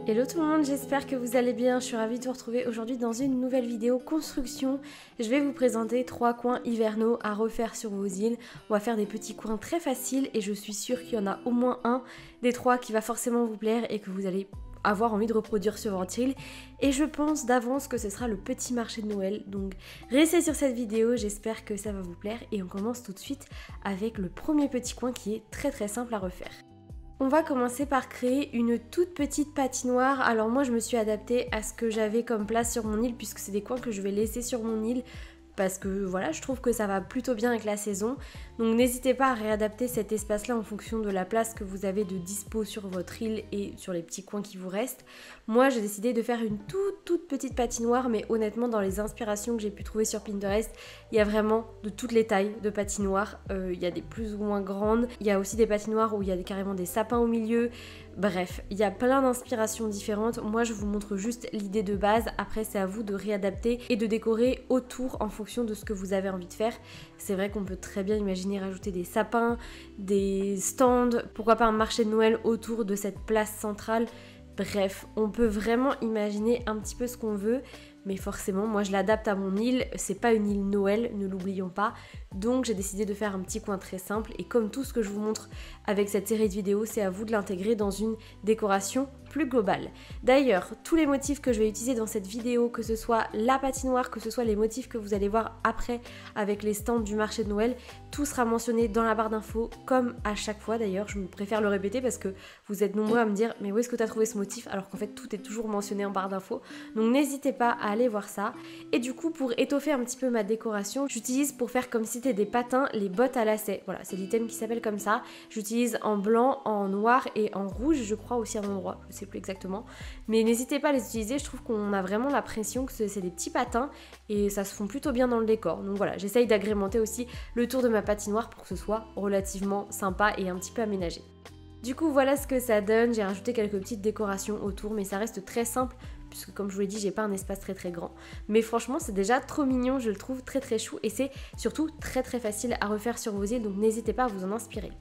Hello tout le monde, j'espère que vous allez bien. Je suis ravie de vous retrouver aujourd'hui dans une nouvelle vidéo construction. Je vais vous présenter 3 coins hivernaux à refaire sur vos îles. On va faire des petits coins très faciles et je suis sûre qu'il y en a au moins un des 3 qui va forcément vous plaire et que vous allez avoir envie de reproduire sur votre île. Et je pense d'avance que ce sera le petit marché de Noël. Donc restez sur cette vidéo, j'espère que ça va vous plaire. Et on commence tout de suite avec le premier petit coin qui est très simple à refaire. On va commencer par créer une toute petite patinoire. Alors moi je me suis adaptée à ce que j'avais comme place sur mon île puisque c'est des coins que je vais laisser sur mon île parce que voilà, je trouve que ça va plutôt bien avec la saison. Donc n'hésitez pas à réadapter cet espace-là en fonction de la place que vous avez de dispo sur votre île et sur les petits coins qui vous restent. Moi j'ai décidé de faire une toute petite patinoire, mais honnêtement dans les inspirations que j'ai pu trouver sur Pinterest, il y a vraiment de toutes les tailles de patinoires. Il y a des plus ou moins grandes, il y a aussi des patinoires où il y a carrément des sapins au milieu. Bref, il y a plein d'inspirations différentes. Moi je vous montre juste l'idée de base, après c'est à vous de réadapter et de décorer autour en fonction de ce que vous avez envie de faire. C'est vrai qu'on peut très bien imaginer rajouter des sapins, des stands, pourquoi pas un marché de Noël autour de cette place centrale. Bref, on peut vraiment imaginer un petit peu ce qu'on veut, mais forcément moi je l'adapte à mon île, c'est pas une île Noël, ne l'oublions pas, donc j'ai décidé de faire un petit coin très simple et comme tout ce que je vous montre avec cette série de vidéos, c'est à vous de l'intégrer dans une décoration plus globale. D'ailleurs, tous les motifs que je vais utiliser dans cette vidéo, que ce soit la patinoire, que ce soit les motifs que vous allez voir après avec les stands du marché de Noël, tout sera mentionné dans la barre d'infos comme à chaque fois. D'ailleurs, je préfère le répéter parce que vous êtes nombreux à me dire mais où est-ce que tu as trouvé ce motif, alors qu'en fait tout est toujours mentionné en barre d'infos. Donc n'hésitez pas à aller voir ça. Et du coup, pour étoffer un petit peu ma décoration, j'utilise pour faire comme si c'était des patins les bottes à lacets. Voilà, c'est l'item qui s'appelle comme ça. J'utilise en blanc, en noir et en rouge, je crois aussi à un endroit, je sais plus exactement. Mais n'hésitez pas à les utiliser, je trouve qu'on a vraiment l'impression que c'est des petits patins et ça se fond plutôt bien dans le décor. Donc voilà, j'essaye d'agrémenter aussi le tour de ma patinoire pour que ce soit relativement sympa et un petit peu aménagé. Du coup voilà ce que ça donne, j'ai rajouté quelques petites décorations autour mais ça reste très simple puisque comme je vous l'ai dit j'ai pas un espace très grand. Mais franchement c'est déjà trop mignon, je le trouve très chou et c'est surtout très facile à refaire sur vos îles, donc n'hésitez pas à vous en inspirer.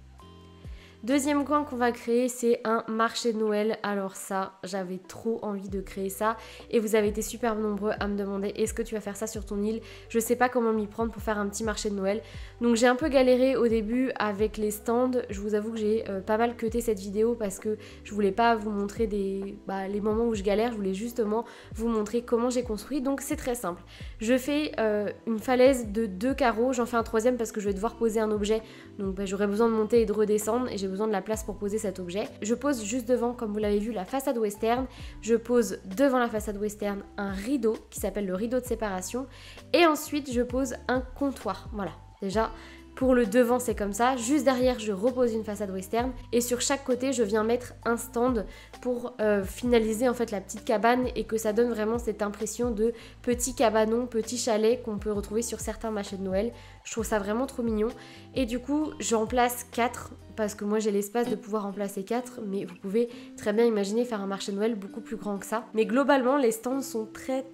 Deuxième coin qu'on va créer, c'est un marché de Noël. Alors ça, j'avais trop envie de créer ça et vous avez été super nombreux à me demander est-ce que tu vas faire ça sur ton île? Je sais pas comment m'y prendre pour faire un petit marché de Noël. Donc j'ai un peu galéré au début avec les stands. Je vous avoue que j'ai pas mal cuté cette vidéo parce que je voulais pas vous montrer les moments où je galère. Je voulais justement vous montrer comment j'ai construit. Donc c'est très simple. Je fais une falaise de 2 carreaux. J'en fais un troisième parce que je vais devoir poser un objet. Donc j'aurai besoin de monter et de redescendre et j'ai besoin de la place pour poser cet objet. Je pose juste devant, comme vous l'avez vu, la façade western. Je pose devant la façade western un rideau qui s'appelle le rideau de séparation. Et ensuite, je pose un comptoir. Voilà, déjà... Pour le devant c'est comme ça, juste derrière je repose une façade western et sur chaque côté je viens mettre un stand pour finaliser en fait la petite cabane et que ça donne vraiment cette impression de petit cabanon, petit chalet qu'on peut retrouver sur certains marchés de Noël. Je trouve ça vraiment trop mignon et du coup j'en place 4 parce que moi j'ai l'espace de pouvoir en placer 4 mais vous pouvez très bien imaginer faire un marché de Noël beaucoup plus grand que ça. Mais globalement les stands sont très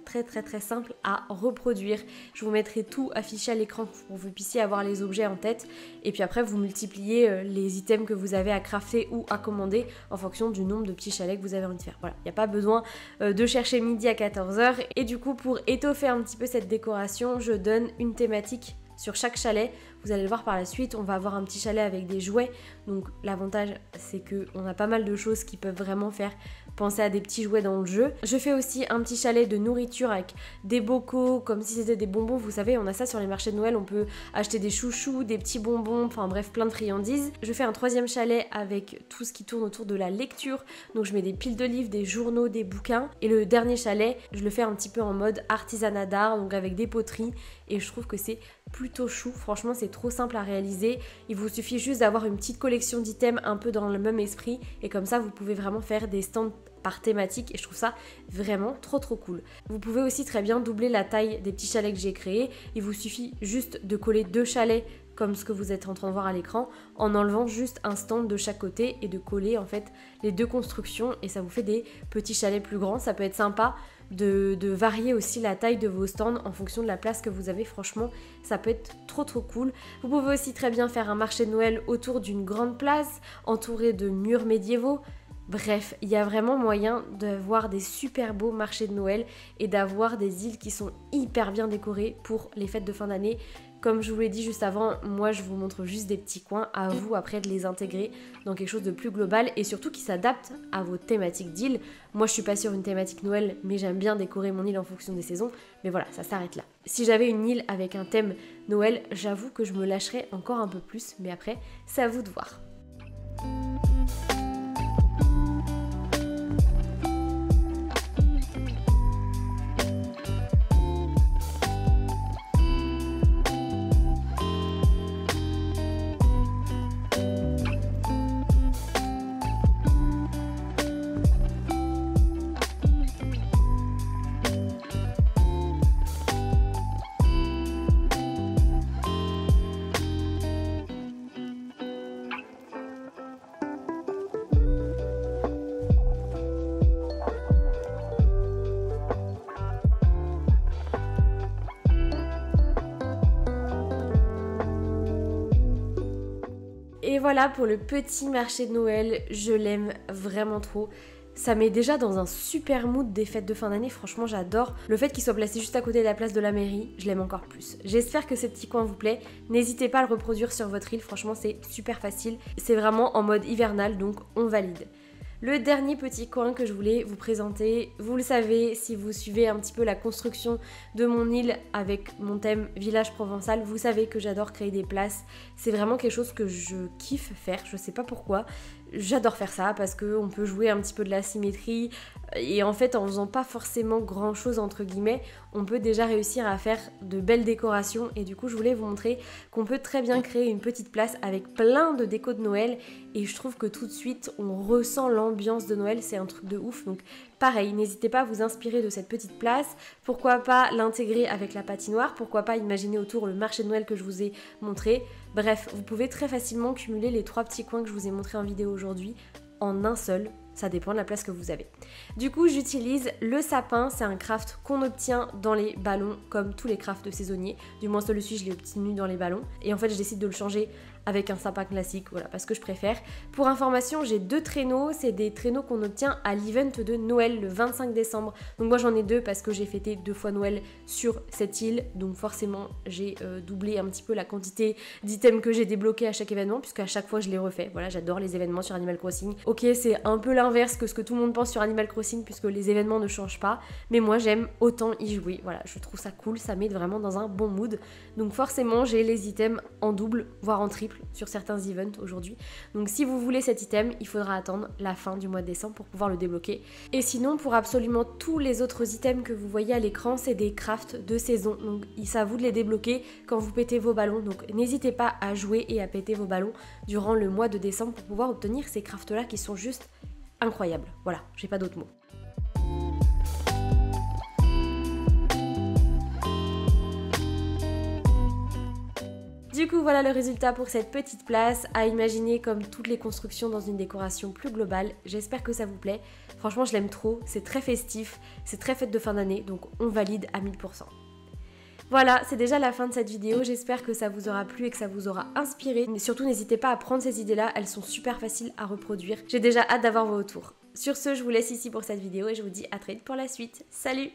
simples à reproduire. Je vous mettrai tout affiché à l'écran pour que vous puissiez avoir les objets en tête et puis après vous multipliez les items que vous avez à crafter ou à commander en fonction du nombre de petits chalets que vous avez envie de faire. Voilà, il n'y a pas besoin de chercher midi à 14h et du coup pour étoffer un petit peu cette décoration je donne une thématique sur chaque chalet. Vous allez le voir par la suite, on va avoir un petit chalet avec des jouets. Donc l'avantage c'est qu'on a pas mal de choses qui peuvent vraiment faire penser à des petits jouets dans le jeu. Je fais aussi un petit chalet de nourriture avec des bocaux comme si c'était des bonbons. Vous savez, on a ça sur les marchés de Noël, on peut acheter des chouchous, des petits bonbons, enfin bref, plein de friandises. Je fais un troisième chalet avec tout ce qui tourne autour de la lecture. Donc je mets des piles de livres, des journaux, des bouquins. Et le dernier chalet, je le fais un petit peu en mode artisanat d'art, donc avec des poteries. Et je trouve que c'est plutôt chou, franchement c'est trop simple à réaliser, il vous suffit juste d'avoir une petite collection d'items un peu dans le même esprit et comme ça vous pouvez vraiment faire des stands par thématique et je trouve ça vraiment trop cool. Vous pouvez aussi très bien doubler la taille des petits chalets que j'ai créés, il vous suffit juste de coller 2 chalets comme ce que vous êtes en train de voir à l'écran en enlevant juste un stand de chaque côté et de coller en fait les 2 constructions et ça vous fait des petits chalets plus grands. Ça peut être sympa de varier aussi la taille de vos stands en fonction de la place que vous avez, franchement ça peut être trop cool. Vous pouvez aussi très bien faire un marché de Noël autour d'une grande place entouré de murs médiévaux. Bref, il y a vraiment moyen d'avoir des super beaux marchés de Noël et d'avoir des îles qui sont hyper bien décorées pour les fêtes de fin d'année. Comme je vous l'ai dit juste avant, moi je vous montre juste des petits coins, à vous après de les intégrer dans quelque chose de plus global et surtout qui s'adapte à vos thématiques d'île. Moi je suis pas sur une thématique Noël, mais j'aime bien décorer mon île en fonction des saisons, mais voilà, ça s'arrête là. Si j'avais une île avec un thème Noël, j'avoue que je me lâcherais encore un peu plus, mais après, c'est à vous de voir. Et voilà pour le petit marché de Noël, je l'aime vraiment trop. Ça met déjà dans un super mood des fêtes de fin d'année, franchement j'adore. Le fait qu'il soit placé juste à côté de la place de la mairie, je l'aime encore plus. J'espère que ce petit coin vous plaît, n'hésitez pas à le reproduire sur votre île, franchement c'est super facile. C'est vraiment en mode hivernal, donc on valide. Le dernier petit coin que je voulais vous présenter, vous le savez, si vous suivez un petit peu la construction de mon île avec mon thème village provençal, vous savez que j'adore créer des places. C'est vraiment quelque chose que je kiffe faire, je sais pas pourquoi. J'adore faire ça parce qu'on peut jouer un petit peu de la symétrie et en fait en faisant pas forcément grand chose entre guillemets, on peut déjà réussir à faire de belles décorations et du coup je voulais vous montrer qu'on peut très bien créer une petite place avec plein de déco de Noël et je trouve que tout de suite on ressent l'ambiance de Noël, c'est un truc de ouf. Donc pareil, n'hésitez pas à vous inspirer de cette petite place, pourquoi pas l'intégrer avec la patinoire, pourquoi pas imaginer autour le marché de Noël que je vous ai montré. Bref, vous pouvez très facilement cumuler les 3 petits coins que je vous ai montrés en vidéo aujourd'hui en un seul. Ça dépend de la place que vous avez. Du coup, j'utilise le sapin. C'est un craft qu'on obtient dans les ballons, comme tous les crafts de saisonniers. Du moins, celui-ci, je l'ai obtenu dans les ballons. Et en fait, je décide de le changer avec un sapin classique, voilà, parce que je préfère. Pour information, j'ai 2 traîneaux. C'est des traîneaux qu'on obtient à l'event de Noël le 25 décembre. Donc moi, j'en ai 2 parce que j'ai fêté 2 fois Noël sur cette île. Donc forcément, j'ai doublé un petit peu la quantité d'items que j'ai débloqués à chaque événement, puisque à chaque fois, je les refais. Voilà, j'adore les événements sur Animal Crossing. Ok, c'est un peu l'inverse que ce que tout le monde pense sur Animal Crossing, puisque les événements ne changent pas. Mais moi, j'aime autant y jouer. Voilà, je trouve ça cool, ça met vraiment dans un bon mood. Donc forcément, j'ai les items en double, voire en triple sur certains events aujourd'hui. Donc si vous voulez cet item, il faudra attendre la fin du mois de décembre pour pouvoir le débloquer. Et sinon, pour absolument tous les autres items que vous voyez à l'écran, c'est des crafts de saison. Donc c'est à vous de les débloquer quand vous pétez vos ballons. Donc n'hésitez pas à jouer et à péter vos ballons durant le mois de décembre pour pouvoir obtenir ces crafts-là qui sont juste incroyables. Voilà, j'ai pas d'autres mots. Du coup, voilà le résultat pour cette petite place à imaginer comme toutes les constructions dans une décoration plus globale. J'espère que ça vous plaît. Franchement, je l'aime trop. C'est très festif, c'est très fête de fin d'année, donc on valide à 1000%. Voilà, c'est déjà la fin de cette vidéo. J'espère que ça vous aura plu et que ça vous aura inspiré. Mais surtout, n'hésitez pas à prendre ces idées-là. Elles sont super faciles à reproduire. J'ai déjà hâte d'avoir vos retours. Sur ce, je vous laisse ici pour cette vidéo et je vous dis à très vite pour la suite. Salut!